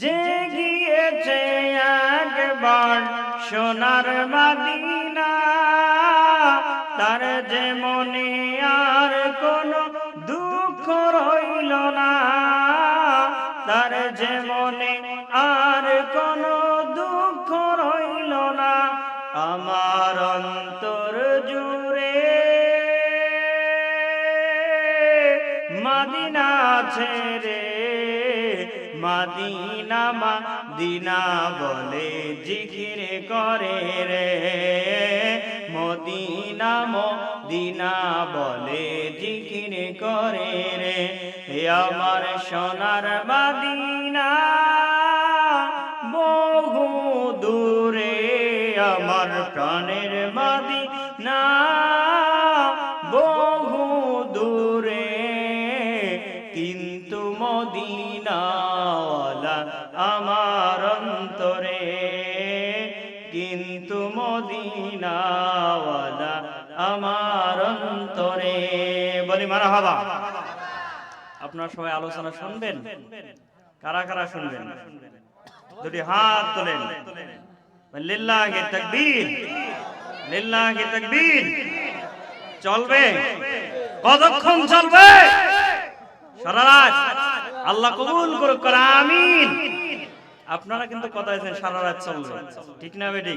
যে গিয়েছে একবার সোনার মদিনা, তার যে মনে আর কোনো দুঃখ রইল না, তার যে মনে আর কোনো দুঃখ রইল না। আমার অন্তর জুড়ে মদিনা ছেড়ে, মদিনা মদিনা বলে জিকির করে রে, মদিনা মদিনা বলে জিকির করে রে। হে আমার সোনার মদিনা বহু দূরে, আমার প্রাণের মদিনা বহু দূরে, কিন্তু মদিনাওয়ালা আমার অন্তরে, কিন্তু মদিনাওয়ালা আমার অন্তরে। বলি মারহাবা। আপনারা সবাই আলোচনা শুনবেন? কারা কারা শুনবেন? দুটি হাত তোলেন। লিল্লাহি তাকবীর, লিল্লাহি তাকবীর। চলবে? কতক্ষণ চলবে? সারা রাত। আল্লাহ কবুল করুক, আমিন। আপনারা কিন্তু কথা বলেছেন সারা রাত চলবে, ঠিক না বেটি?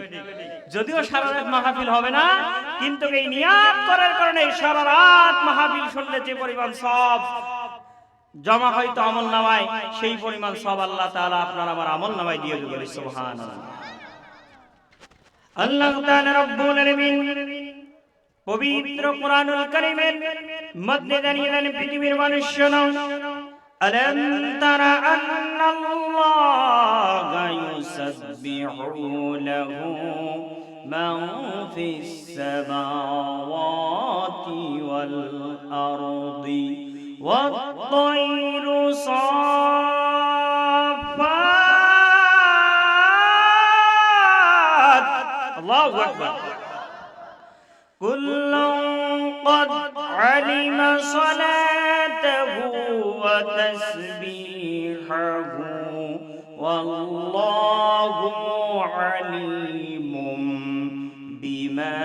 যদিও সারা রাত মাহফিল হবে না, কিন্তু এই নিয়াত করার কারণে সারা রাত মাহফিল শুনলে যে পরিমাণ সওয়াব জমা হয়তো আমল নামায়, সেই পরিমাণ সওয়াব আল্লাহ তাআলা আপনার আমার আমল নামায় দিয়ে দেবেন। সুবহানাল্লাহ। আল্লাহ তাআলা রব্বুল আলামিন পবিত্র কুরআনুল কারীমের মধ্যে জানিয়েছেন, পৃথিবীর মানুষ শোনো, আলাম তারা আন্নাল্লাহা ইউসাব্বিহু লাহু মান ফিস সামাওয়াতি ওয়াল আরদি ওয়াত তায়রু সাফফাত। আল্লাহু আকবার। কুল্লুন ক্বাদ আলিমা সালাতাহু ওয়া তাসবিহাহু ওয়াল্লাহু আলিমুম বিমা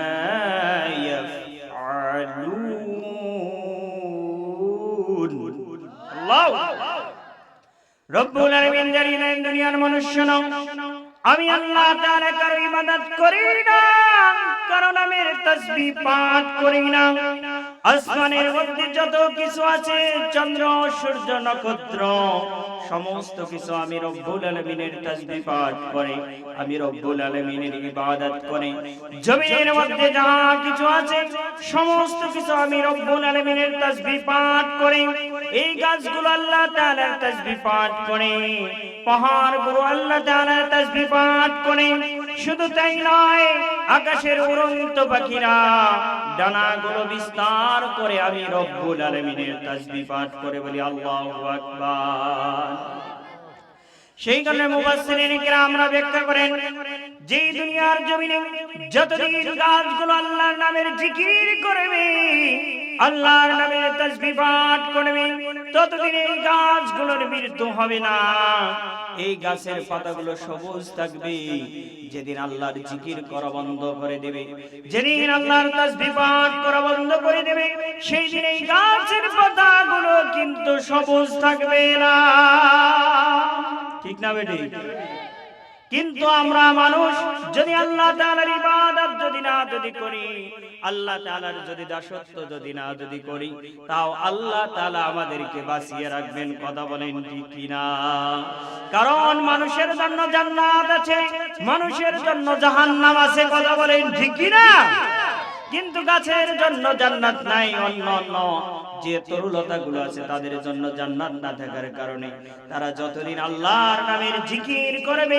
ইয়াফআলুন। আল্লাহু রব্বুল আলামিন জানেন, দুনিয়ার মানুষ শোনো, আমি আল্লাহ তাআলা কারো ইবাদত করি না, কারো নামের তাসবিহ পাঠ করি না। আসমানের মধ্যে যত কিছু আছে, চন্দ্র সূর্য নক্ষত্র সমস্ত কিছু আমি রব্বুল আলামিনের তাসবিহ পাঠ করে, আমি রব্বুল আলামিনের ইবাদত করে। জমিনের মধ্যে যা কিছু আছে সমস্ত কিছু আমি রব্বুল আলামিনের তাসবিহ পাঠ করে। এই গাছগুলো আল্লাহ তাআলার তাসবিহ পাঠ করে, পাহাড়গুলো আল্লাহ তাআলার তাসবিহ পাঠ করে। শুধু তাই নয়, আকাশের উড়ন্ত পাখিরা ডানাগুলো বিস্তার করে আমি রব্বুল আলামিনের তাসবিহ পাঠ করে। বলি আল্লাহু আকবার। সেই কারণে মুফাসসিরিন কিরামরা ব্যাখ্যা করেন, যে দুনিয়ার জমিনে যতদিন গাছগুলো আল্লাহর নামের জিকির করবে, আল্লাহর নামের তাসবিহ পাঠ করবে, ততদিন এই গাছগুলোর মৃত্যু হবে না, এই গাছের পাতাগুলো সবুজ থাকবে। যেদিন আল্লাহর জিকির করা বন্ধ করে দেবে, যেদিন আল্লাহর তাসবিহ পাঠ করা বন্ধ করে দেবে, সেই দিন এই গাছের পাতাগুলো কিন্তু সবুজ থাকবে না, ঠিক না বেটি? কিন্তু আমরা মানুষ যদি আল্লাহ তাআলার ইবাদত যদি করি, আল্লাহ তাআলার যদি দাসত্ব যদি করি, তাও আল্লাহ তাআলা আমাদেরকে বাঁচিয়ে রাখবেন। কথা বলেন ঠিক কিনা? কারণ মানুষের জন্য জান্নাত আছে, মানুষের জন্য জাহান্নাম আছে। কথা বলেন ঠিক কিনা? কিন্তু গাছের জন্য জান্নাত নাই। অন্য যে তরুলতা গুলো আছে তাদের জন্য জান্নাত না থাকার কারণে তারা যতদিন আল্লাহর নামের জিকির করবে,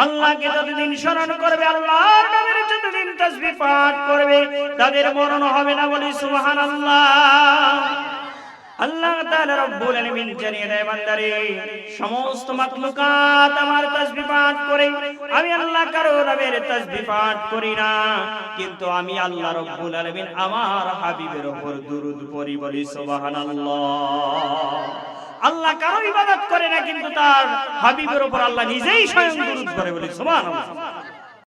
আল্লাহকে যতদিন স্মরণ করবে, আল্লাহর নামের যতদিন তাসবিহ পাঠ করবে, তাদের মরণ হবে না। বলি সুবহানাল্লাহ। আল্লাহ তাআলা রব্বুল আলামিন জানিয়ে দেয়, বান্দারে সমস্ত মাখলুকাত আমার তাসবিহ পাঠ করে, আমি আল্লাহ কারো নামের তাসবিহ পাঠ করি না, কিন্তু আমি আল্লাহ রব্বুল আলামিন আমার হাবিবের উপর দুরূদ পড়ি। বলি সুবহানাল্লাহ। আল্লাহ কারো ইবাদত করে না, কিন্তু তার হাবিবের উপর আল্লাহ নিজেই স্বয়ং দুরূদ পড়ে, বলি সুবহানাল্লাহ।